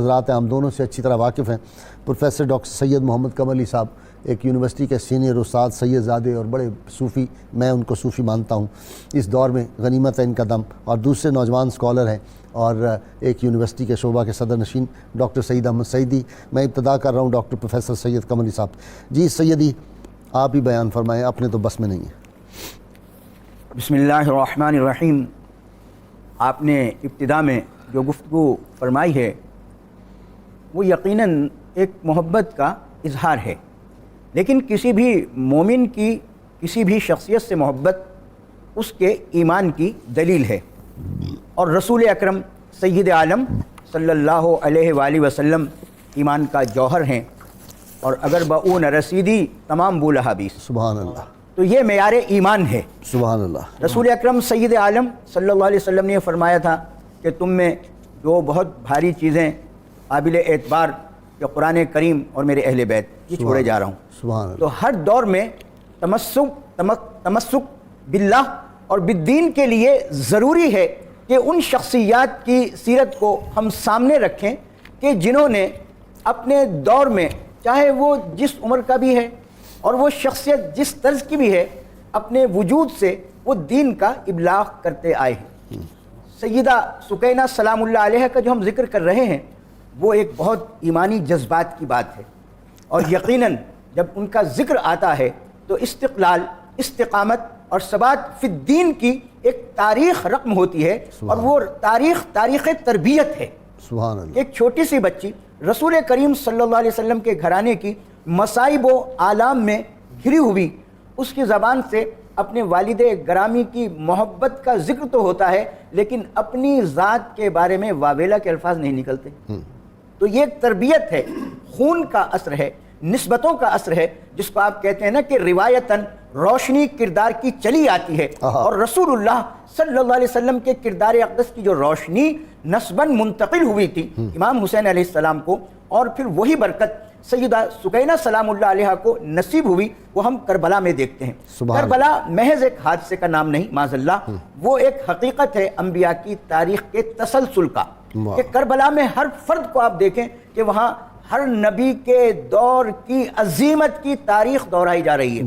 حضرات ہیں ہم دونوں سے اچھی طرح واقف ہیں۔ پروفیسر ڈاکٹر سید محمد قمر علی صاحب ایک یونیورسٹی کے سینئر استاد سید زادے اور بڑے صوفی، میں ان کو صوفی مانتا ہوں، اس دور میں غنیمت ہے ان کا دم، اور دوسرے نوجوان اسکالر ہیں اور ایک یونیورسٹی کے شعبہ کے صدر نشین ڈاکٹر سعید احمد سعیدی۔ میں ابتدا کر رہا ہوں ڈاکٹر پروفیسر سید قمر علی صاحب۔ جی سیدی آپ ہی بیان فرمائیں، اپنے تو بس میں نہیں ہے۔ بسم اللہ الرحمن الرحیم۔ آپ نے ابتدا میں جو گفتگو فرمائی ہے وہ یقیناً ایک محبت کا اظہار ہے، لیکن کسی بھی مومن کی کسی بھی شخصیت سے محبت اس کے ایمان کی دلیل ہے، اور رسول اکرم سید عالم صلی اللہ علیہ وآلہ وسلم ایمان کا جوہر ہیں، اور اگر بہ نہ رسیدی تمام بولہ حبیث، سبحان اللہ، تو یہ معیار ایمان ہے۔ سبحان اللہ۔ رسول اکرم سید عالم صلی اللہ علیہ وسلم نے یہ فرمایا تھا کہ تم میں جو بہت بھاری چیزیں قابل اعتبار کہ قرآن کریم اور میرے اہل بیت یہ چھوڑے جا رہا ہوں۔ سبحان اللہ۔ تو ہر دور میں تمسک باللہ اور بالدین کے لیے ضروری ہے کہ ان شخصیات کی سیرت کو ہم سامنے رکھیں کہ جنہوں نے اپنے دور میں، چاہے وہ جس عمر کا بھی ہے اور وہ شخصیت جس طرز کی بھی ہے، اپنے وجود سے وہ دین کا ابلاغ کرتے آئے ہیں۔ سیدہ سکینہ سلام اللہ علیہ کا جو ہم ذکر کر رہے ہیں وہ ایک بہت ایمانی جذبات کی بات ہے، اور یقیناً جب ان کا ذکر آتا ہے تو استقلال، استقامت اور ثبات فی الدین کی ایک تاریخ رقم ہوتی ہے، اور وہ تاریخ تربیت ہے۔ سبحان اللہ۔ ایک چھوٹی سی بچی رسول کریم صلی اللہ علیہ وسلم کے گھرانے کی مصائب و آلام میں گھری ہوئی، اس کی زبان سے اپنے والد گرامی کی محبت کا ذکر تو ہوتا ہے، لیکن اپنی ذات کے بارے میں واویلا کے الفاظ نہیں نکلتے۔ تو یہ ایک تربیت ہے، خون کا اثر ہے، نسبتوں کا اثر ہے، جس کو آپ کہتے ہیں نا کہ روایتاً روشنی کردار کی چلی آتی ہے، اور رسول اللہ صلی اللہ علیہ وسلم کے کردار اقدس کی جو روشنی نسباً منتقل ہوئی تھی امام حسین علیہ السلام کو، اور پھر وہی برکت سیدہ سکینہ سلام اللہ علیہ کو نصیب ہوئی، وہ ہم کربلا میں دیکھتے ہیں۔ کربلا محض ایک حادثے کا نام نہیں، معاذ اللہ، وہ ایک حقیقت ہے انبیاء کی تاریخ کے تسلسل کا، کہ کربلا میں ہر فرد کو آپ دیکھیں کہ وہاں ہر نبی کے دور کی عظیمت کی تاریخ دہرائی جا رہی ہے،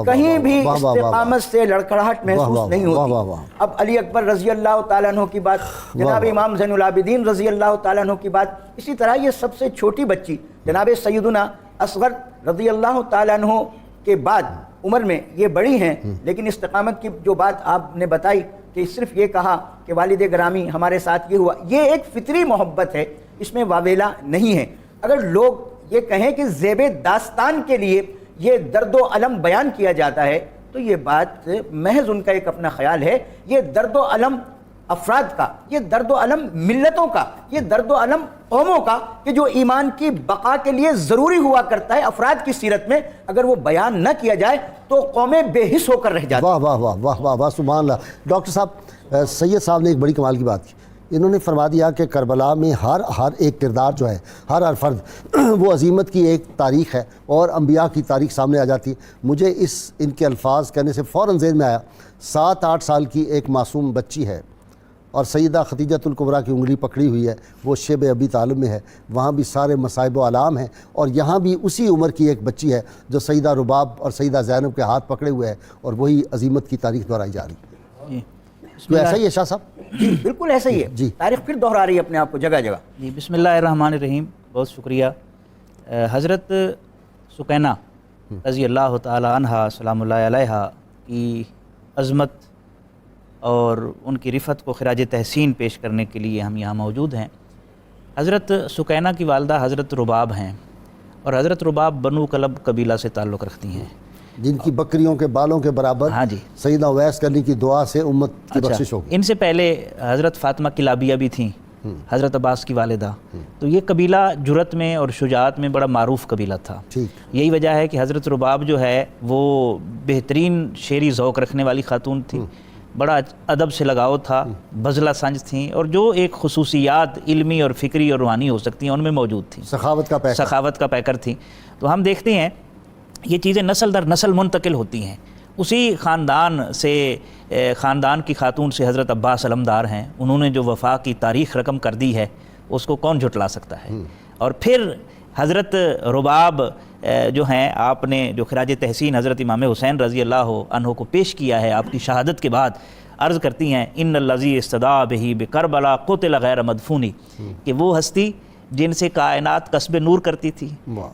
کہیں بھی استقامت سے لڑکھڑاہٹ محسوس نہیں ہوتی۔ اب علی اکبر رضی اللہ تعالیٰ عنہ کی بات، جناب امام زین العابدین رضی اللہ تعالیٰ عنہ کی بات، اسی طرح یہ سب سے چھوٹی بچی جناب سیدنا اصغر رضی اللہ تعالیٰ عنہ کے بعد عمر میں یہ بڑی ہیں، لیکن استقامت کی جو بات آپ نے بتائی کہ صرف یہ کہا کہ والد گرامی ہمارے ساتھ یہ ہوا، یہ ایک فطری محبت ہے، اس میں واویلا نہیں ہے۔ اگر لوگ یہ کہیں کہ زیب داستان کے لیے یہ درد و الم بیان کیا جاتا ہے تو یہ بات محض ان کا ایک اپنا خیال ہے۔ یہ درد و الم افراد کا، یہ درد و الم ملتوں کا، یہ درد و الم قوموں کا کہ جو ایمان کی بقا کے لیے ضروری ہوا کرتا ہے افراد کی سیرت میں، اگر وہ بیان نہ کیا جائے تو قومیں بے حس ہو کر رہ جاتی ہیں۔ واہ واہ واہ واہ واہ واہ، سبحان اللہ۔ ڈاکٹر صاحب، سید صاحب نے ایک بڑی کمال کی بات کی، انہوں نے فرما دیا کہ کربلا میں ہر ایک کردار جو ہے، ہر فرد وہ عظیمت کی ایک تاریخ ہے، اور انبیاء کی تاریخ سامنے آ جاتی ہے۔ مجھے ان کے الفاظ کہنے سے فوراً ذہن میں آیا، 7-8 سال کی ایک معصوم بچی ہے، اور سیدہ خدیجۃ الکبریٰ کی انگلی پکڑی ہوئی ہے، وہ شیب ابی طالب میں ہے، وہاں بھی سارے مصائب و آلام ہیں، اور یہاں بھی اسی عمر کی ایک بچی ہے جو سیدہ رباب اور سیدہ زینب کے ہاتھ پکڑے ہوئے ہے، اور وہی عظیمت کی تاریخ دہرائی جا رہی ہے۔ تو ایسا ہی ہے شاہ صاحب؟ جی بالکل ایسا ہی ہے، جی، تاریخ پھر دہرا رہی ہے اپنے آپ کو جگہ جگہ۔ جی بسم اللہ الرحمن الرحیم، بہت شکریہ۔ حضرت سکینہ رضی اللہ تعالی عنہا سلام اللہ علیہ کی عظمت اور ان کی رفعت کو خراج تحسین پیش کرنے کے لیے ہم یہاں موجود ہیں۔ حضرت سکینہ کی والدہ حضرت رباب ہیں، اور حضرت رباب بنو کلب قبیلہ سے تعلق رکھتی ہیں، جن کی بکریوں کے بالوں کے برابر ہاں جی سیدہ اویس کرنے کی دعا سے امت کی بخشش ہوگی۔ ان سے پہلے حضرت فاطمہ کلابیہ بھی تھیں، حضرت عباس کی والدہ، تو یہ قبیلہ جرت میں اور شجاعت میں بڑا معروف قبیلہ تھا۔ یہی وجہ ہے کہ حضرت رباب جو ہے وہ بہترین شعری ذوق رکھنے والی خاتون تھی، بڑا ادب سے لگاؤ تھا، بزلہ سنج تھیں، اور جو ایک خصوصیات علمی اور فکری اور روحانی ہو سکتی ہیں ان میں موجود تھیں، سخاوت کا پیکر تھیں۔ تو ہم دیکھتے ہیں یہ چیزیں نسل در نسل منتقل ہوتی ہیں۔ اسی خاندان کی خاتون سے حضرت عباس علمدار ہیں، انہوں نے جو وفا کی تاریخ رقم کر دی ہے اس کو کون جھٹلا سکتا ہے. اور پھر حضرت رباب جو ہیں، آپ نے جو خراج تحسین حضرت امام حسین رضی اللہ عنہ کو پیش کیا ہے آپ کی شہادت کے بعد، عرض کرتی ہیں ان الذی استدعا بہ بکربلا قتل غیر مدفونی، کہ وہ ہستی جن سے کائنات قصب نور کرتی تھی،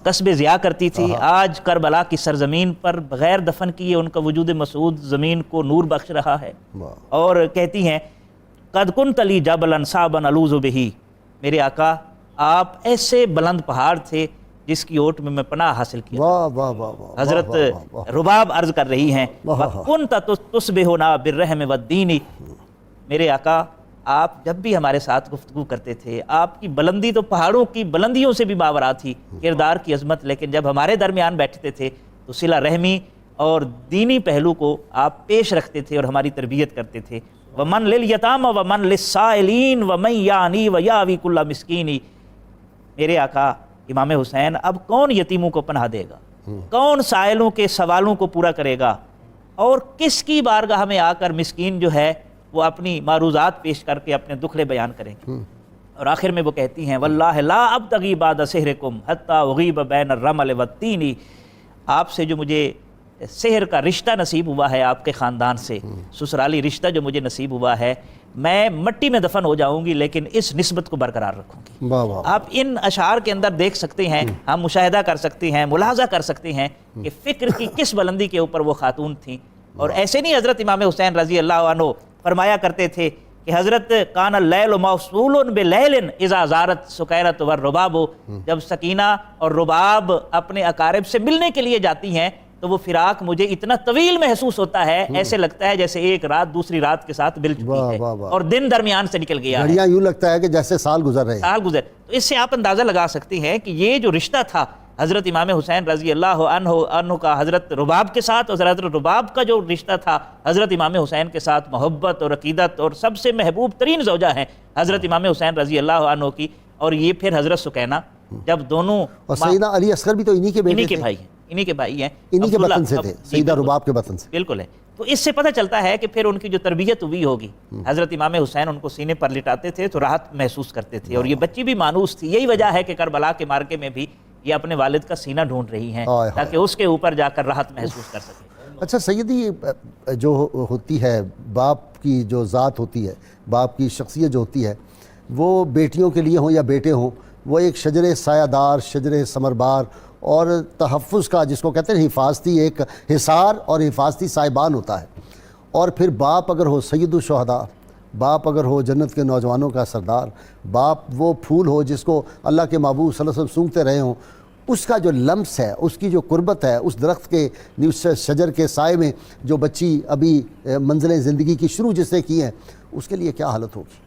قصب ضیاء کرتی تھی، آج کربلا کی سرزمین پر بغیر دفن کیے ان کا وجود مسعود زمین کو نور بخش رہا ہے. اور کہتی ہیں قد کنت لی جبلا صعبا الوذ بہ، میرے آقا آپ ایسے بلند پہاڑ تھے جس کی اوٹ میں پناہ حاصل کیا. حضرت رباب عرض کر رہی ہیں وَكُنْتَ تُصْبِحُنَا بِالرَّحْمِ وَالدِّينِ، میرے آقا آپ جب بھی ہمارے ساتھ گفتگو کرتے تھے آپ کی بلندی تو پہاڑوں کی بلندیوں سے بھی ماورا تھی، کردار کی عظمت، لیکن جب ہمارے درمیان بیٹھتے تھے تو صلہ رحمی اور دینی پہلو کو آپ پیش رکھتے تھے اور ہماری تربیت کرتے تھے. وَمَنْ لِلْيَتَامَ وَمَنْ لِلسَّائِلِينَ وَمَنْ يَعْنِي وَيَأْوِي كُلَّ مِسْكِينِ، میرے آقا امام حسین اب کون یتیموں کو پناہ دے گا، کون سائلوں کے سوالوں کو پورا کرے گا، اور کس کی بارگاہ میں آ کر مسکین جو ہے وہ اپنی معروضات پیش کر کے اپنے دکھڑے بیان کریں گے. اور آخر میں وہ کہتی ہیں واللہ لا ابتغی بعد سحرکم حتی اغیب بین الرمل والتین، آپ سے جو مجھے سحر کا رشتہ نصیب ہوا ہے، آپ کے خاندان سے سسرالی رشتہ جو مجھے نصیب ہوا ہے، میں مٹی میں دفن ہو جاؤں گی لیکن اس نسبت کو برقرار رکھوں گی. آپ ان اشعار کے اندر دیکھ سکتے ہیں، ہم مشاہدہ کر سکتے ہیں، ملاحظہ کر سکتے ہیں کہ فکر کی کس بلندی کے اوپر وہ خاتون تھیں. اور ایسے نہیں حضرت امام حسین رضی اللہ عنہ فرمایا کرتے تھے کہ حضرت کان اللیل موصول بلیل اذا زارت سکینۃ والرباب، جب سکینہ اور رباب اپنے اقارب سے ملنے کے لیے جاتی ہیں تو وہ فراق مجھے اتنا طویل محسوس ہوتا ہے، ایسے لگتا ہے جیسے ایک رات دوسری رات کے ساتھ مل چکی ہے اور دن درمیان سے نکل گیا ہے، گھڑیاں یوں لگتا ہے کہ جیسے سال گزر رہے ہیں. تو اس سے آپ اندازہ لگا سکتے ہیں کہ یہ جو رشتہ تھا حضرت امام حسین رضی اللہ عنہ کا حضرت رباب کے ساتھ، اور حضرت رباب کا جو رشتہ تھا حضرت امام حسین کے ساتھ محبت اور عقیدت، اور سب سے محبوب ترین زوجہ ہیں حضرت امام حسین رضی اللہ عنہ کی. اور یہ پھر حضرت سکینہ، جب دونوں اور سیدنا علی اصغر بھی تو انہی کے بیٹے انہی کے بھائی ہیں، انہی کے بھائی ہیں، انہی کے بطن سے تھے، سیدہ رباب کے بطن سے. بالکل ہے. تو اس سے پتہ چلتا ہے کہ پھر ان کی جو تربیت ہوئی ہوگی، حضرت امام حسین ان کو سینے پر لٹاتے تھے تو راحت محسوس کرتے تھے، اور یہ بچی بھی مانوس تھی. یہی وجہ ہے کہ کربلا کے معرکے میں بھی یہ اپنے والد کا سینہ ڈھونڈ رہی ہیں تاکہ اس کے اوپر جا کر راحت محسوس کر سکیں. اچھا سیدی، جو ہوتی ہے باپ کی جو ذات ہوتی ہے، باپ کی شخصیت جو ہوتی ہے، وہ بیٹیوں کے لیے ہوں یا بیٹے ہوں، وہ ایک شجر سایہ دار، شجر ثمربار اور تحفظ کا، جس کو کہتے ہیں حفاظتی ایک حصار اور حفاظتی سائبان ہوتا ہے. اور پھر باپ اگر ہو سید الشہداء، باپ اگر ہو جنت کے نوجوانوں کا سردار، باپ وہ پھول ہو جس کو اللہ کے محبوب صلی اللہ علیہ وسلم سونگھتے رہے ہوں، اس کا جو لمس ہے، اس کی جو قربت ہے، اس درخت کے اس شجر کے سائے میں جو بچی ابھی منزلیں زندگی کی شروع جس نے کی ہیں، اس کے لیے کیا حالت ہوگی؟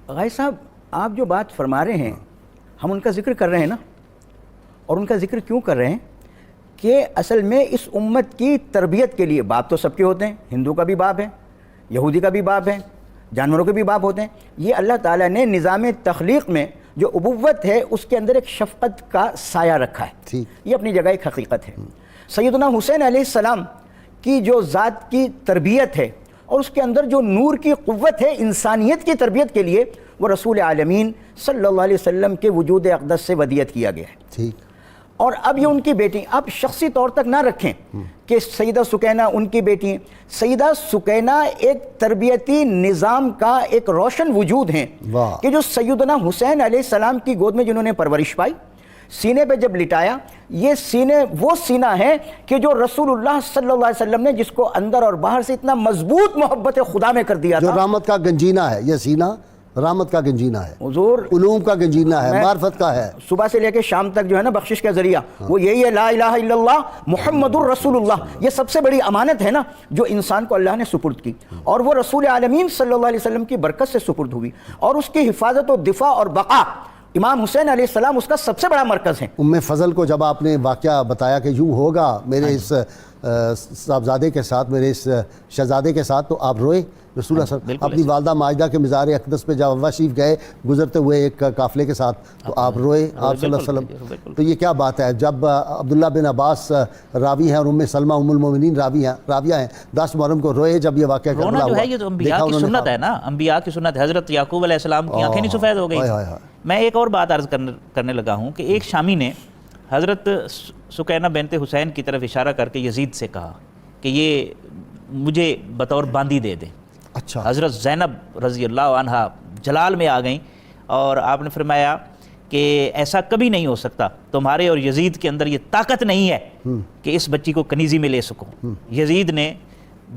غازی صاحب، آپ جو بات فرما رہے ہیں ہم ان کا ذکر کر رہے ہیں نا، اور ان کا ذکر کیوں کر رہے ہیں کہ اصل میں اس امت کی تربیت کے لیے باپ تو سب کے ہوتے ہیں، ہندو کا بھی باپ ہے، یہودی کا بھی باپ ہے، جانوروں کے بھی باپ ہوتے ہیں. یہ اللہ تعالیٰ نے نظام تخلیق میں جو ابوت ہے اس کے اندر ایک شفقت کا سایہ رکھا ہے. یہ اپنی جگہ ایک حقیقت ہے. سیدنا حسین علیہ السلام کی جو ذات کی تربیت ہے اور اس کے اندر جو نور کی قوت ہے انسانیت کی تربیت کے لیے، وہ رسول عالمین صلی اللہ علیہ وسلم کے وجود اقدس سے ودیت کیا گیا ہے. اور اب یہ ان کی بیٹی، آپ شخصی طور تک نہ رکھیں کہ سیدہ سکینہ ان کی بیٹی ہیں. سیدہ سکینہ ایک تربیتی نظام کا ایک روشن وجود ہیں کہ جو سیدنا حسین علیہ السلام کی گود میں جنہوں نے پرورش پائی، سینے پہ جب لٹایا، یہ سینے وہ سینہ ہے کہ جو رسول اللہ صلی اللہ علیہ وسلم نے جس کو اندر اور باہر سے اتنا مضبوط محبت خدا میں کر دیا تھا، جو رحمت کا گنجینہ ہے. یہ سینہ رحمت کا گنجینہ ہے، حضور علوم کا گنجینہ ہے، معرفت کا ہے. صبح سے لے کے شام تک جو ہے نا بخشش کا ذریعہ وہ یہی ہے، لا الہ الا اللہ محمد الرسول اللہ. یہ سب سے بڑی امانت ہے نا جو انسان کو اللہ نے سپرد کی، اور وہ رسول عالمین صلی اللہ علیہ وسلم کی برکت سے سپرد ہوئی، اور اس کی حفاظت و دفاع اور بقا امام حسین علیہ السلام اس کا سب سے بڑا مرکز ہے. ام فضل کو جب آپ نے واقعہ بتایا کہ یوں ہوگا میرے اس صاحبزادے کے ساتھ، میرے اس شہزادے کے ساتھ، تو آپ روئے؟ رسول اللہ صلی اللہ علیہ وسلم اپنی والدہ ماجدہ کے مزار اقدس پہ جب ابا شریف گئے گزرتے ہوئے ایک قافلے کے ساتھ، تو آپ روئے آپ صلی اللہ علیہ وسلم؟ تو یہ کیا بات ہے؟ جب عبداللہ بن عباس راوی ہیں اور ام سلمہ ام المومنین راویہ ہیں، 10 محرم کو روئے جب یہ واقعہ کربلا ہوا؟ رونا جو ہے یہ تو انبیاء کی سنت ہے نا، انبیاء کی سنت ہے۔ حضرت یعقوب علیہ السلام کی آنکھیں نہیں سفید ہو گئی۔ میں ایک اور بات عرض کرنے لگا ہوں کہ ایک شامی نے حضرت سکینہ بنت حسین کی طرف اشارہ کر کے یزید سے کہا کہ یہ مجھے بطور باندی دے دیں۔ اچھا، حضرت زینب رضی اللہ عنہ جلال میں آ گئیں اور آپ نے فرمایا کہ ایسا کبھی نہیں ہو سکتا، تمہارے اور یزید کے اندر یہ طاقت نہیں ہے کہ اس بچی کو کنیزی میں لے سکو۔ یزید نے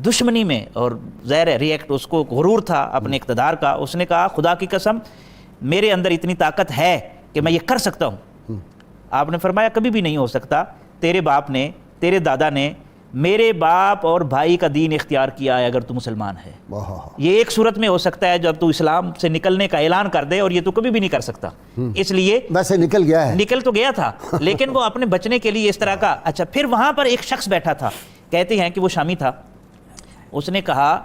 دشمنی میں، اور ظاہر ریئیکٹ اس کو غرور تھا اپنے اقتدار کا، اس نے کہا خدا کی قسم میرے اندر اتنی طاقت ہے کہ میں یہ کر سکتا ہوں۔ آپ نے فرمایا کبھی بھی نہیں ہو سکتا، تیرے باپ نے، تیرے دادا نے میرے باپ اور بھائی کا دین اختیار کیا ہے اگر تو مسلمان ہے۔ یہ ایک صورت میں ہو سکتا ہے جب تو اسلام سے نکلنے کا اعلان کر دے، اور یہ تو کبھی بھی نہیں کر سکتا۔ اس لیے ویسے نکل گیا ہے، نکل تو گیا تھا لیکن وہ اپنے بچنے کے لیے اس طرح کا۔ اچھا، پھر وہاں پر ایک شخص بیٹھا تھا، کہتے ہیں کہ وہ شامی تھا، اس نے کہا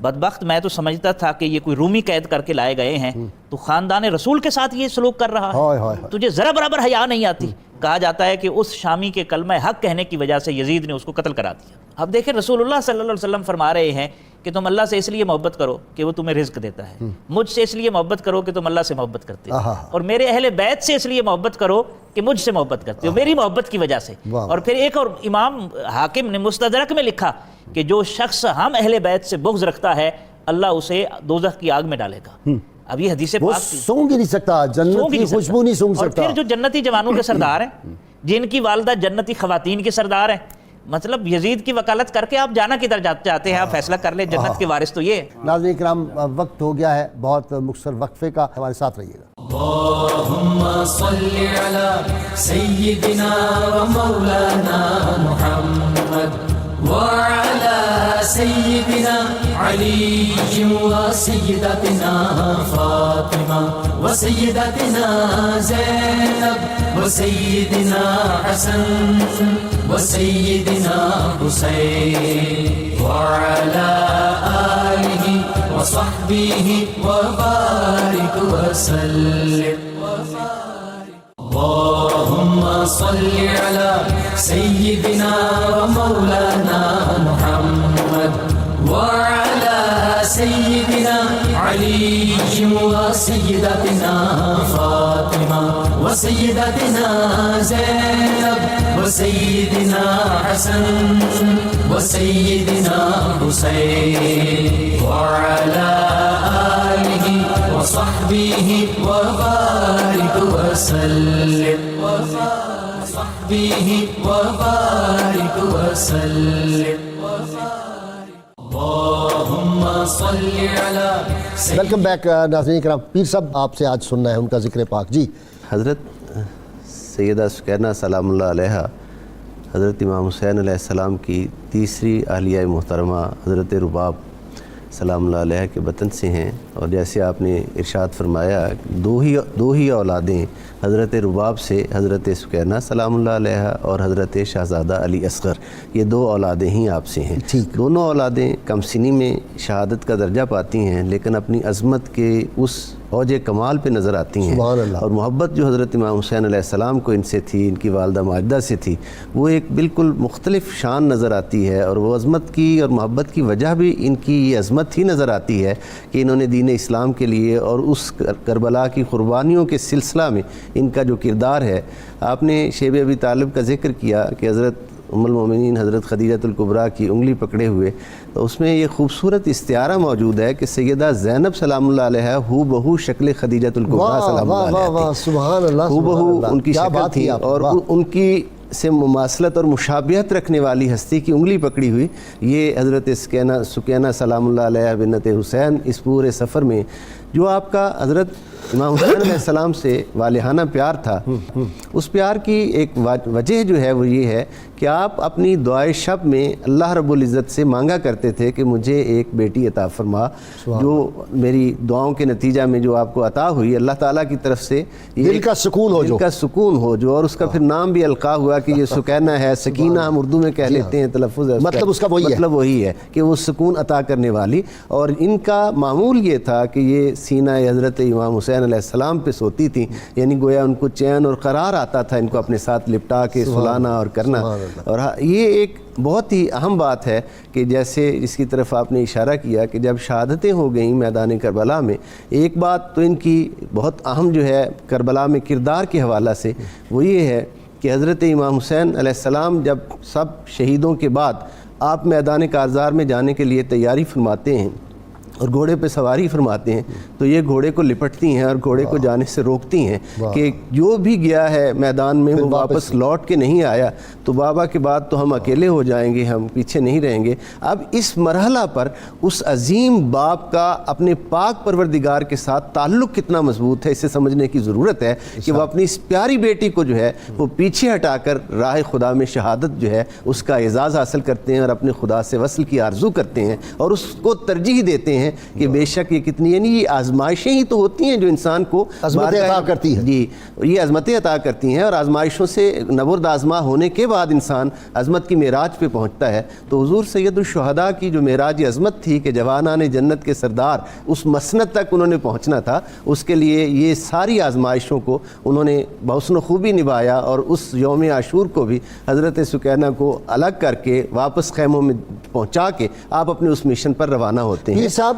بدبخت میں تو سمجھتا تھا کہ یہ کوئی رومی قید کر کے لائے گئے ہیں، تو خاندان رسول کے ساتھ یہ سلوک کر رہا ہے، تجھے ذرا برابر حیا نہیں آتی؟ کہا جاتا ہے کہ اس شامی کے کلمہ حق کہنے کی وجہ سے یزید نے اس کو قتل کرا دیا۔ اب دیکھیں رسول اللہ صلی اللہ علیہ وسلم فرما رہے ہیں کہ تم اللہ سے اس لیے محبت کرو کہ وہ تمہیں رزق دیتا ہے، مجھ سے اس لیے محبت کرو کہ تم اللہ سے محبت کرتے ہو، اور میرے اہل بیت سے اس لیے محبت کرو کہ مجھ سے محبت کرتے ہو، میری محبت کی وجہ سے۔ اور پھر ایک اور امام حاکم نے مستدرک میں لکھا کہ جو شخص ہم اہل بیت سے بغض رکھتا ہے اللہ اسے دوزخ کی آگ میں ڈالے گا۔ اب یہ حدیث وہ پاک سونگ ہی نہیں سکتا، جنت کی خوشبو نہیں سونگ سکتا۔ اور پھر جو جنتی جوانوں کے سردار ہیں، جن کی والدہ جنتی خواتین کے سردار ہیں، مطلب یزید کی وکالت کر کے آپ جانا کدھر چاہتے ہیں؟ آپ فیصلہ کر لیں، جنت کے وارث تو یہ ہے۔ ناظرین کرام، وقت ہو گیا ہے بہت مختصر وقفے کا، ہمارے ساتھ رہیے گا۔ اللهم صل على سيدنا ومولانا محمد وعلى سيدنا علي وسيدتنا فاطمة وسيدتنا زينب وسيدنا حسن وسيدنا حسين وعلى آله وصحبه وبارك وسلم۔ اللهم صل على سيدنا ومولانا محمد وعلى سيدنا علي وسيدتنا فاطمة وسيدتنا زينب وسيدنا حسن وسيدنا حسين وعلى آله وصحبه وبارك وسلم وصحبه وبارك وسلم۔ اللهم صل على ویلکم بیک ناظرین کرام، پیر صاحب آپ سے آج سننا ہے ان کا ذکر پاک۔ جی، حضرت سیدہ سکینہ سلام اللہ علیہا حضرت امام حسین علیہ السلام کی تیسری اہلیہ محترمہ حضرت رباب سلام اللہ علیہ کے وطن سے ہیں، اور جیسے آپ نے ارشاد فرمایا دو ہی اولادیں حضرت رباب سے، حضرت سکینہ سلام اللہ علیہ اور حضرت شہزادہ علی اصغر، یہ 2 اولادیں ہی آپ سے ہیں۔ دونوں اولادیں کم سنی میں شہادت کا درجہ پاتی ہیں، لیکن اپنی عظمت کے اس اوج کمال پہ نظر آتی ہیں، اور محبت جو حضرت امام حسین علیہ السلام کو ان سے تھی، ان کی والدہ ماجدہ سے تھی، وہ ایک بالکل مختلف شان نظر آتی ہے، اور وہ عظمت کی اور محبت کی وجہ بھی ان کی یہ عظمت ہی نظر آتی ہے کہ انہوں نے دین اسلام کے لیے اور اس کربلا کی قربانیوں کے سلسلہ میں ان کا جو کردار ہے۔ آپ نے شیب ابی طالب کا ذکر کیا کہ حضرت ام المومنین حضرت خدیجۃ الکبریٰ کی انگلی پکڑے ہوئے، تو اس میں یہ خوبصورت استعارہ موجود ہے کہ سیدہ زینب سلام اللہ علیہ ہو بہو شکل خدیجۃ الکبریٰ سلام اللہ علیہ تھی، سبحان اللہ، ہو بہو ان کی شکل تھی، اور ان کی سے مماثلت اور مشابہت رکھنے والی ہستی کی انگلی پکڑی ہوئی۔ یہ حضرت سکینہ سلام اللہ علیہ بنت حسین اس پورے سفر میں جو آپ کا حضرت امام حسین علیہ السلام سے والہانہ پیار تھا، اس پیار کی ایک وجہ جو ہے وہ یہ ہے کہ آپ اپنی دعائے شب میں اللہ رب العزت سے مانگا کرتے تھے کہ مجھے ایک بیٹی عطا فرما، جو میری دعاؤں کے نتیجہ میں جو آپ کو عطا ہوئی اللہ تعالیٰ کی طرف سے، دل کا سکون ہو، دل کا سکون ہو جو، اور اس کا پھر نام بھی القا ہوا کہ یہ سکینہ ہے، سکینہ ہم اردو میں کہہ لیتے ہیں، تلفظ ہے مطلب اس کا وہی ہے، مطلب وہی ہے کہ وہ سکون عطا کرنے والی. اور ان کا معمول یہ تھا کہ یہ سینہ حضرت امام حسین علیہ السلام پہ سوتی تھیں، یعنی گویا ان کو چین اور قرار آتا تھا ان کو اپنے ساتھ لپٹا کے سلانا اور کرنا. اور یہ ایک بہت ہی اہم بات ہے کہ جیسے اس کی طرف آپ نے اشارہ کیا کہ جب شہادتیں ہو گئیں میدان کربلا میں، ایک بات تو ان کی بہت اہم جو ہے کربلا میں کردار کے حوالہ سے وہ یہ ہے کہ حضرت امام حسین علیہ السلام جب سب شہیدوں کے بعد آپ میدان کارزار میں جانے کے لیے تیاری فرماتے ہیں اور گھوڑے پہ سواری فرماتے ہیں تو یہ گھوڑے کو لپٹتی ہیں اور گھوڑے کو جانے سے روکتی ہیں کہ جو بھی گیا ہے میدان میں وہ واپس لوٹ کے نہیں آیا تو بابا کے بعد تو ہم اکیلے ہو جائیں گے، ہم پیچھے نہیں رہیں گے. اب اس مرحلہ پر اس عظیم باپ کا اپنے پاک پروردگار کے ساتھ تعلق کتنا مضبوط ہے، اسے سمجھنے کی ضرورت ہے کہ وہ اپنی اس پیاری بیٹی کو جو ہے وہ پیچھے ہٹا کر راہ خدا میں شہادت جو ہے اس کا اعزاز حاصل کرتے ہیں اور اپنے خدا سے وصل کی آرزو کرتے ہیں اور اس کو ترجیح دیتے ہیں کہ بے شک یہ کتنی، یعنی یہ آزمائشیں ہی تو ہوتی ہیں جو انسان کو عظمتیں عطا کرتی ہیں. جی یہ عظمتیں عطا کرتی ہیں اور آزمائشوں سے نبرد آزما ہونے کے بعد انسان عظمت کی معراج پہ پہنچتا ہے. تو حضور سید الشہداء کی جو معراج عظمت تھی کہ جوانان جنت کے سردار اس مسند تک انہوں نے پہنچنا تھا، اس کے لیے یہ ساری آزمائشوں کو انہوں نے بحسن و خوبی نبھایا اور اس یوم عاشور کو بھی حضرت سکینہ کو الگ کر کے واپس خیموں میں پہنچا کے آپ اپنے اس مشن پر روانہ ہوتے ہیں. پیر صاحب،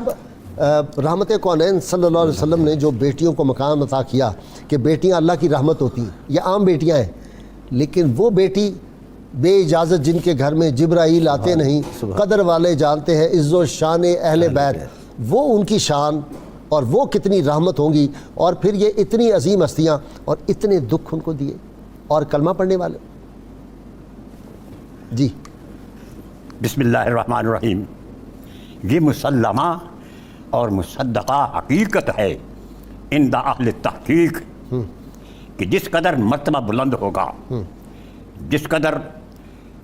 رحمت کونین صلی اللہ علیہ وسلم نے جو بیٹیوں کو مقام عطا کیا کہ بیٹیاں اللہ کی رحمت ہوتی ہیں، یہ عام بیٹیاں ہیں، لیکن وہ بیٹی بے اجازت جن کے گھر میں جبرائیل آتے نہیں، قدر والے جانتے ہیں عز و شان اہل بیت، وہ ان کی شان اور وہ کتنی رحمت ہوں گی. اور پھر یہ اتنی عظیم ہستیاں اور اتنے دکھ ان کو دیے اور کلمہ پڑھنے والے. جی بسم اللہ الرحمن الرحیم. یہ مسلمہ اور مصدقہ حقیقت ہے عند اہل تحقیق کہ جس قدر مرتبہ بلند ہوگا، جس قدر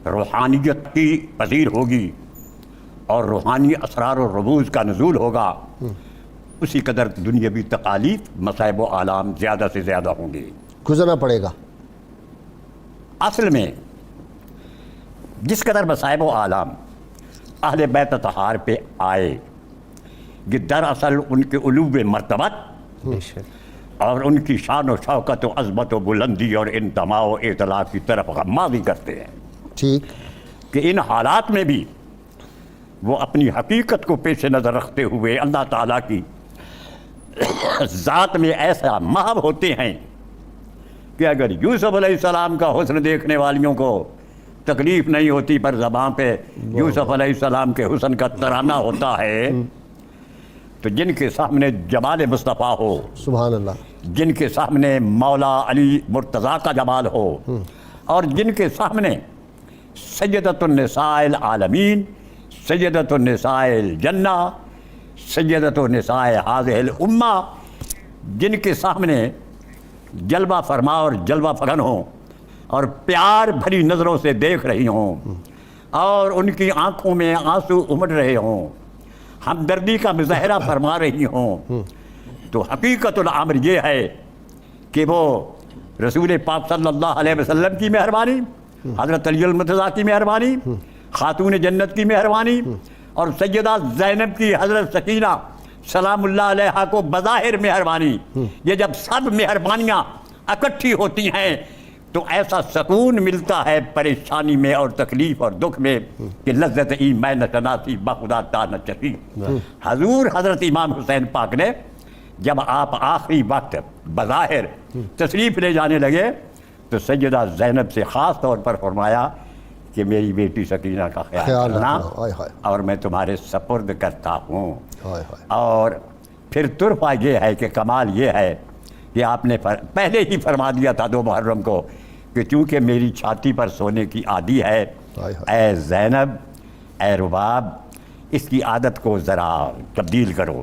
روحانیت کی پذیر ہوگی اور روحانی اسرار و رموز کا نزول ہوگا، اسی قدر دنیاوی تکالیف، مصائب و آلام زیادہ سے زیادہ ہوں گے، گزرنا پڑے گا. اصل میں جس قدر مصائب و آلام اہل بیت اطہار پہ آئے، یہ دراصل ان کے علو مرتبت اور ان کی شان و شوکت و عظمت و بلندی اور انتماء و اطلاع کی طرف غمازی کرتے ہیں. ٹھیک کہ ان حالات میں بھی وہ اپنی حقیقت کو پیش نظر رکھتے ہوئے اللہ تعالیٰ کی ذات میں ایسا محو ہوتے ہیں کہ اگر یوسف علیہ السلام کا حسن دیکھنے والیوں کو تکلیف نہیں ہوتی پر زبان پہ یوسف علیہ السلام کے حسن کا ترانہ ہوتا ہے، تو جن کے سامنے جمال مصطفیٰ ہو، سبحان اللہ، جن کے سامنے مولا علی مرتضیٰ کا جمال ہو، اور جن کے سامنے سیدۃ النساء العالمین، سیدۃ النساء الجنہ، سیدۃ النساء ہذہ الامہ، جن کے سامنے جلوہ فرما اور جلوہ فگن ہوں اور پیار بھری نظروں سے دیکھ رہی ہوں اور ان کی آنکھوں میں آنسو امڑ رہے ہوں، ہمدردی کا مظاہرہ فرما رہی ہوں، تو حقیقت الامر یہ ہے کہ وہ رسول پاک صلی اللہ علیہ وسلم کی مہربانی، حضرت علی المرتضیٰ کی مہربانی، خاتون جنت کی مہربانی اور سیدہ زینب کی حضرت سکینہ سلام اللہ علیہا کو بظاہر مہربانی، یہ جب سب مہربانیاں اکٹھی ہوتی ہیں تو ایسا سکون ملتا ہے پریشانی میں اور تکلیف اور دکھ میں کہ لذت ای میں نہ شناسی بخدا تا نہ چکی. حضور حضرت امام حسین پاک نے جب آپ آخری وقت بظاہر تشریف لے جانے لگے تو سیدہ زینب سے خاص طور پر فرمایا کہ میری بیٹی سکینہ کا خیال کرنا اور میں تمہارے سپرد کرتا ہوں. اور پھر ترفہ یہ ہے کہ کمال یہ ہے کہ آپ نے پہلے ہی فرما دیا تھا 2 محرم کو کہ چونکہ میری چھاتی پر سونے کی عادی ہے، اے زینب، اے رباب، اس کی عادت کو ذرا تبدیل کرو.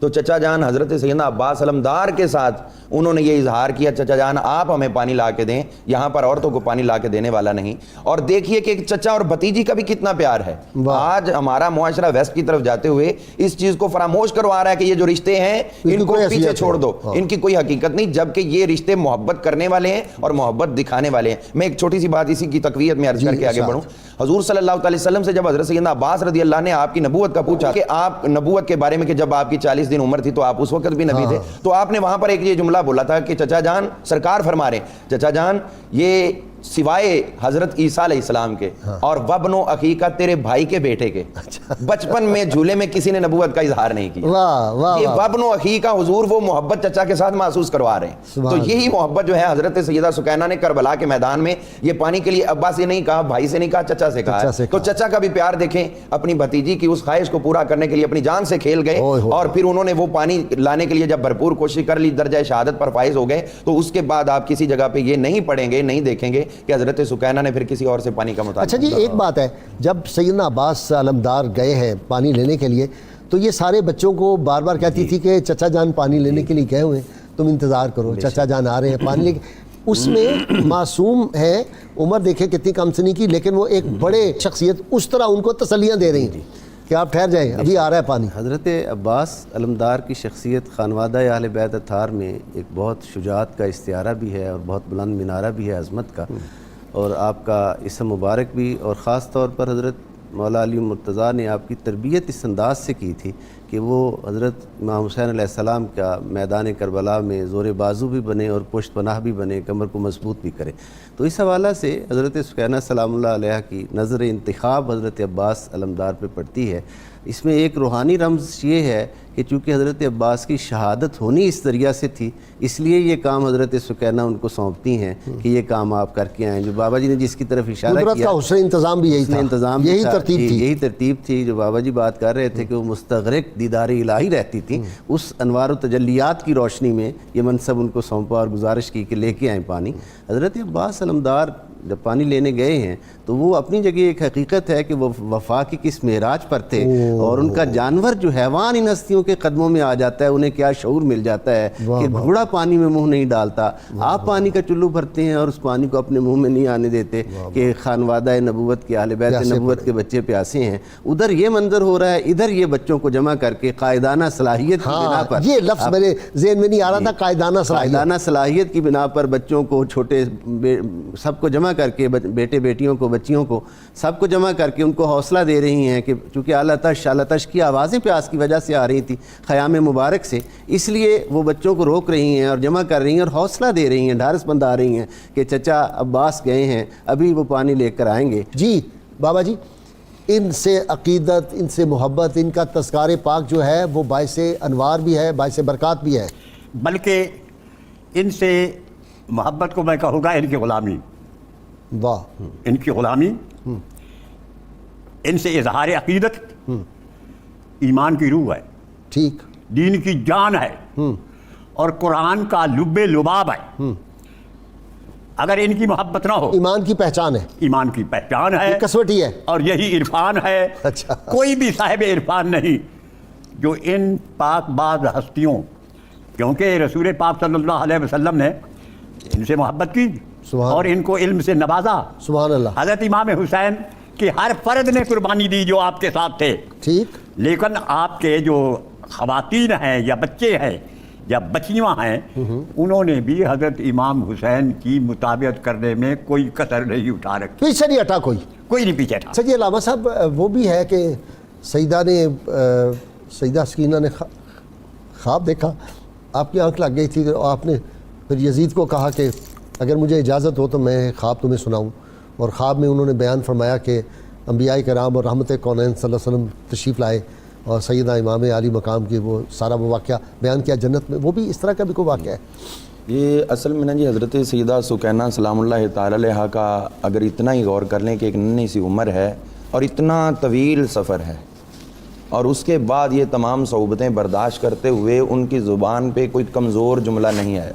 تو چچا جان حضرت سیدنا عباس علمدار کے ساتھ انہوں نے یہ اظہار کیا چچا جان آپ ہمیں پانی لا کے دیں, یہاں پر عورتوں کو پانی لا کے دینے والا نہیں. اور دیکھیے کہ ایک چچا اور بھتیجی کا بھی کتنا پیار ہے. آج ہمارا معاشرہ ویسٹ کی طرف جاتے ہوئے اس چیز کو فراموش کروا رہا ہے کہ یہ جو رشتے ہیں ان کو پیچھے چھوڑ دو, ان کی کوئی حقیقت نہیں, جبکہ یہ رشتے محبت کرنے والے ہیں اور محبت دکھانے والے ہیں. میں ایک چھوٹی سی بات اسی کی تقویت میں عرض کر کے آگے بڑھوں. حضور صلی اللہ علیہ وسلم سے جب حضرت سیدنا عباس رضی اللہ نے آپ کی نبوت کا پوچھا کہ آپ نبوت کے بارے میں کہ جب آپ کی 40 دن عمر تھی تو آپ اس وقت بھی نبی تھے, تو آپ نے وہاں پر ایک یہ جملہ بولا تھا کہ چچا جان, سرکار فرما رہے ہیں چچا جان یہ سوائے حضرت عیسیٰ علیہ السلام کے اور وابن و عقیقہ تیرے بھائی کے بیٹے کے بچپن میں جھولے میں کسی نے نبوت کا اظہار نہیں کیا. یہ وابن و عقیقہ حضور وہ محبت چچا کے ساتھ محسوس کروا رہے ہیں. تو یہی محبت جو ہے حضرت سیدہ سکینہ نے کربلا کے میدان میں یہ پانی کے لیے ابا سے نہیں کہا, بھائی سے نہیں کہا, چچا سے کہا. تو چچا کا بھی پیار دیکھیں, اپنی بھتیجی کی اس خواہش کو پورا کرنے کے لیے اپنی جان سے کھیل گئے اور پھر انہوں نے وہ پانی لانے کے لیے جب بھرپور کوشش کر لی, درجہ شہادت پر فائز ہو گئے. تو اس کے بعد آپ کسی جگہ پہ یہ نہیں پڑھیں گے, نہیں دیکھیں گے کہ حضرت سکینہ نے پھر کسی اور سے پانی کا مطالبہ. اچھا جی ایک بات ہے, جب سیدنا عباس علمدار گئے ہیں پانی لینے کے لیے تو یہ سارے بچوں کو بار بار کہتی تھی کہ چچا جان پانی لینے کے لیے گئے ہوئے تم انتظار کرو, چچا جان آ رہے ہیں پانی لے کے. اس میں معصوم ہے, عمر دیکھیں کتنی کم سنی کی, لیکن وہ ایک بڑے شخصیت اس طرح ان کو تسلیاں دے رہی ہیں کہ آپ ٹھہر جائیں ابھی آ رہا ہے پانی. حضرت عباس علمدار کی شخصیت خانوادہ اہل بیت اطہار میں ایک بہت شجاعت کا استعارہ بھی ہے اور بہت بلند منارہ بھی ہے عظمت کا. اور آپ کا اسم مبارک بھی, اور خاص طور پر حضرت مولا علی مرتضیٰ نے آپ کی تربیت اس انداز سے کی تھی کہ وہ حضرت امام حسین علیہ السلام کا میدان کربلا میں زور بازو بھی بنے اور پشت پناہ بھی بنے, کمر کو مضبوط بھی کرے. تو اس حوالہ سے حضرت سکینہ سلام اللہ علیہ کی نظر انتخاب حضرت عباس علمدار پہ پڑتی ہے. اس میں ایک روحانی رمز یہ ہے کہ چونکہ حضرت عباس کی شہادت ہونی اس ذریعہ سے تھی, اس لیے یہ کام حضرت سکینہ ان کو سونپتی ہیں کہ یہ کام آپ کر کے آئیں. جو بابا جی نے جس کی طرف اشارہ قدرت کیا, کا حسن انتظام بھی یہی تھا, یہی ترتیب تھی, یہی ترتیب تھی. جو بابا جی بات کر رہے تھے کہ وہ مستغرق دیدار الہی رہتی تھی, اس انوار و تجلیات کی روشنی میں یہ منصب ان کو سونپا اور گزارش کی کہ لے کے آئیں پانی. حضرت عباس علمدار جب پانی لینے گئے ہیں تو وہ اپنی جگہ ایک حقیقت ہے کہ وہ وفا کی کس معراج پر تھے, اور ان کا جانور جو حیوان ان ہستیوں کے قدموں میں آ جاتا ہے, انہیں کیا شعور مل جاتا ہے کہ گھوڑا پانی میں منہ نہیں ڈالتا, آپ پانی کا چلو بھرتے ہیں اور اس پانی کو اپنے منہ میں نہیں آنے دیتے کہ خانوادہ نبوت کے اہل بیت نبوت کے بچے پیاسے ہیں. ادھر یہ منظر ہو رہا ہے, ادھر یہ بچوں کو جمع کر کے قائدانہ صلاحیت کی بنا پر, یہ لفظ میرے ذہن میں نہیں آ رہا تھا, قائدانہ صلاحیت کی بنا پر بچوں کو, چھوٹے سب کو جمع کر کے, بیٹے بیٹیوں کو, بچیوں کو, سب کو جمع کر کے ان کو حوصلہ دے رہی ہیں کہ چونکہ آلتش کی آوازیں پیاس کی وجہ سے آ رہی تھی خیام مبارک سے, اس لیے وہ بچوں کو روک رہی ہیں اور جمع کر رہی ہیں اور حوصلہ دے رہی ہیں, ڈھارس بندھا رہی ہیں کہ چچا عباس گئے ہیں, ابھی وہ پانی لے کر آئیں گے. جی بابا جی, ان سے عقیدت, ان سے محبت, ان کا تذکار پاک جو ہے وہ باعث انوار بھی ہے, باعث برکات بھی ہے. بلکہ ان سے محبت کو میں کہوں گا ان کی غلامی. واہ, ان کی غلامی, ان سے اظہار عقیدت ایمان کی روح ہے, ٹھیک, دین کی جان ہے, اور قرآن کا لب لباب ہے. اگر ان کی محبت نہ ہو, ایمان کی پہچان ہے, ایمان کی پہچان ہے, یہ کسوٹی ہے, اور یہی عرفان ہے. اچھا, کوئی بھی صاحب عرفان نہیں جو ان پاک باز ہستیوں, کیونکہ رسول پاک صلی اللہ علیہ وسلم نے ان سے محبت کی اور ان کو علم سے نوازا. سبحان اللہ. حضرت امام حسین کی ہر فرد نے قربانی دی جو آپ کے ساتھ تھے, ٹھیک, لیکن آپ کے جو خواتین ہیں یا بچے ہیں یا بچیاں ہیں, انہوں نے بھی حضرت امام حسین کی مطابقت کرنے میں کوئی کسر نہیں اٹھا رکھی, پیچھے نہیں ہٹا, کوئی نہیں پیچھے تھا. اچھا جی علامہ صاحب, وہ بھی ہے کہ سیدہ سکینہ نے خواب دیکھا, آپ کی آنکھ لگ گئی تھی, آپ نے پھر یزید کو کہا کہ اگر مجھے اجازت ہو تو میں خواب تمہیں سناؤں, اور خواب میں انہوں نے بیان فرمایا کہ انبیاء کرام اور رحمت کونین صلی اللہ علیہ وسلم تشریف لائے اور سیدہ امام علی مقام کی وہ سارا وہ واقعہ بیان کیا جنت میں. وہ بھی اس طرح کا بھی کوئی واقعہ ہے؟ یہ اصل میں نا جی حضرت سیدہ سکینہ سلام اللہ تعالی علیہ کا اگر اتنا ہی غور کر لیں کہ ایک ننھی سی عمر ہے اور اتنا طویل سفر ہے, اور اس کے بعد یہ تمام صعوبتیں برداشت کرتے ہوئے ان کی زبان پہ کوئی کمزور جملہ نہیں آیا.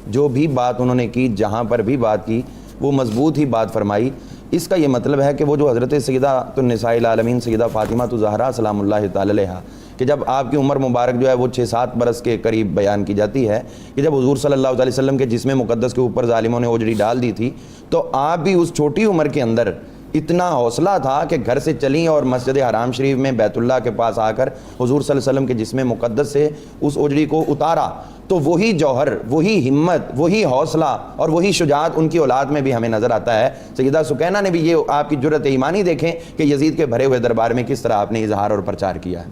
جو بھی بات انہوں نے کی, جہاں پر بھی بات کی, وہ مضبوط ہی بات فرمائی. اس کا یہ مطلب ہے کہ وہ جو حضرت سیدہ النساء العالمین سیدہ فاطمہ الزہرا سلام اللہ تعالی علیہ کہ جب آپ کی عمر مبارک جو ہے وہ 6-7 برس کے قریب بیان کی جاتی ہے کہ جب حضور صلی اللہ علیہ وسلم کے جسم مقدس کے اوپر ظالموں نے اوجڑی ڈال دی تھی تو آپ بھی اس چھوٹی عمر کے اندر اتنا حوصلہ تھا کہ گھر سے چلیں اور مسجد حرام شریف میں بیت اللہ کے پاس آ کر حضور صلی اللہ علیہ وسلم کے جسم مقدس سے اس اوجڑی کو اتارا. تو وہی جوہر، وہی ہمت، وہی حوصلہ اور وہی شجاعت ان کی اولاد میں بھی ہمیں نظر آتا ہے. سیدہ سکینہ نے بھی یہ آپ کی جرأت ایمانی دیکھیں کہ یزید کے بھرے ہوئے دربار میں کس طرح آپ نے اظہار اور پرچار کیا ہے.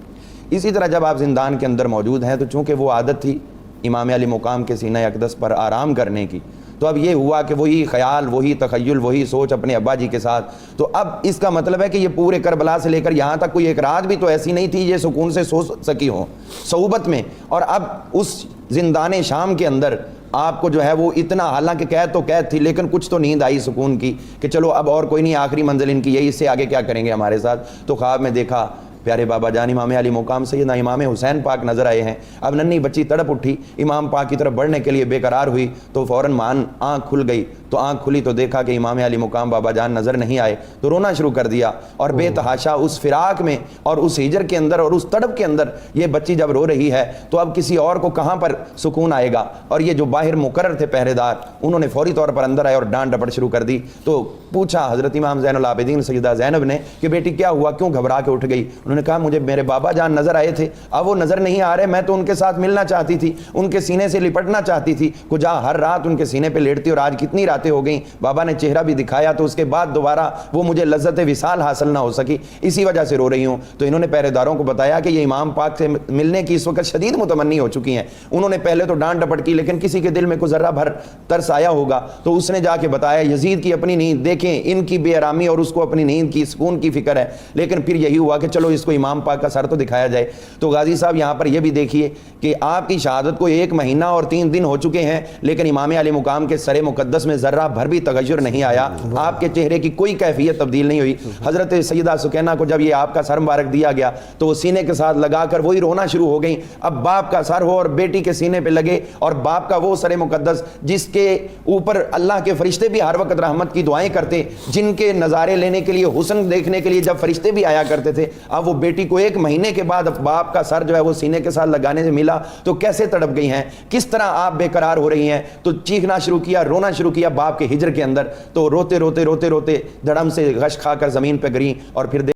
اسی طرح جب آپ زندان کے اندر موجود ہیں تو چونکہ وہ عادت تھی امام علی مقام کے سینہ اقدس پر آرام کرنے کی، تو اب یہ ہوا کہ وہی خیال، وہی تخیل، وہی سوچ اپنے ابا جی کے ساتھ. تو اب اس کا مطلب ہے کہ یہ پورے کربلا سے لے کر یہاں تک کوئی ایک رات بھی تو ایسی نہیں تھی یہ سکون سے سو سکی ہوں صعوبت میں. اور اب اس زندان شام کے اندر آپ کو جو ہے وہ اتنا، حالانکہ قید تو قید تھی لیکن کچھ تو نیند آئی سکون کی کہ چلو اب اور کوئی نہیں، آخری منزل ان کی یہی، اس سے آگے کیا کریں گے ہمارے ساتھ. تو خواب میں دیکھا پیارے بابا جان امام علی مقام سیدنا امام حسین پاک نظر آئے ہیں. اب ننھی بچی تڑپ اٹھی، امام پاک کی طرف بڑھنے کے لیے بے قرار ہوئی تو فوراً آنکھ کھل گئی. تو آنکھ کھلی تو دیکھا کہ امام علی مقام بابا جان نظر نہیں آئے تو رونا شروع کر دیا. اور بے تحاشا اس فراق میں اور اس ہجر کے اندر اور اس تڑپ کے اندر یہ بچی جب رو رہی ہے تو اب کسی اور کو کہاں پر سکون آئے گا. اور یہ جو باہر مقرر تھے پہرے دار، انہوں نے فوری طور پر اندر آئے اور ڈانٹ ڈپٹ شروع کر دی. تو پوچھا حضرت امام زین العابدین سیدہ زینب نے کہ بیٹی کیا ہوا، کیوں گھبرا کے اٹھ گئی؟ انہوں نے کہا مجھے میرے بابا جان نظر آئے تھے، اب وہ نظر نہیں آ رہے، میں تو ان کے ساتھ ملنا چاہتی تھی، ان کے سینے سے لپٹنا چاہتی تھی. کجا ہر رات ان کے سینے پہ لیٹتی اور آج کتنی راتیں ہو گئیں. بابا نے چہرہ بھی دکھایا تو اس کے بعد دوبارہ وہ مجھے لذت وصال حاصل نہ ہو سکی، اسی وجہ سے رو رہی ہوں. تو انہوں نے پہرے داروں کو بتایا کہ یہ امام پاک سے ملنے کی اس وقت شدید متمنی ہو چکی ہیں. انہوں نے پہلے تو ڈانٹ ڈپٹ کی لیکن کسی کے دل میں کوئی ذرہ بھر ترس آیا ہوگا تو اس نے جا کے بتایا یزید کی اپنی نیند دیکھیں، ان کی بے آرامی اور اس کو اپنی نیند کی سکون کی فکر ہے. لیکن پھر یہی ہوا کہ چلو اس کو امام پاک کا سر تو دکھایا جائے. تو غازی صاحب یہاں پر یہ بھی دیکھیے کہ آپ کی شہادت کو 1 مہینہ اور 3 دن ہو چکے ہیں لیکن امام علی مقام کے سر مقدس میں ذرہ بھر بھی تغیر نہیں آیا، آپ کے چہرے کی کوئی کیفیت تبدیل نہیں ہوئی. حضرت سیدہ سکینہ کو جب یہ آپ کا سر مبارک دیا گیا تو وہ سینے کے ساتھ لگا کر وہی رونا شروع ہو گئیں. اب باپ کا سر ہو اور بیٹی کے سینے پہ لگے اور باپ کا وہ سر مقدس جس کے اوپر اللہ کے فرشتے بھی ہر وقت رحمت کی دعائیں کرتے، جن کے نظارے لینے کے لیے، حسن دیکھنے کے لیے جب فرشتے بھی آیا کرتے تھے، اب وہ بیٹی کو 1 مہینے کے بعد باپ کا سر جو ہے وہ سینے کے ساتھ لگانے سے ملا تو کیسے تڑپ گئی ہیں، کس طرح آپ بے قرار ہو رہی ہیں. تو چیخنا شروع کیا، رونا شروع کیا باپ کے ہجر کے اندر. تو روتے روتے روتے روتے دھڑم سے غش کھا کر زمین پہ گریں اور پھر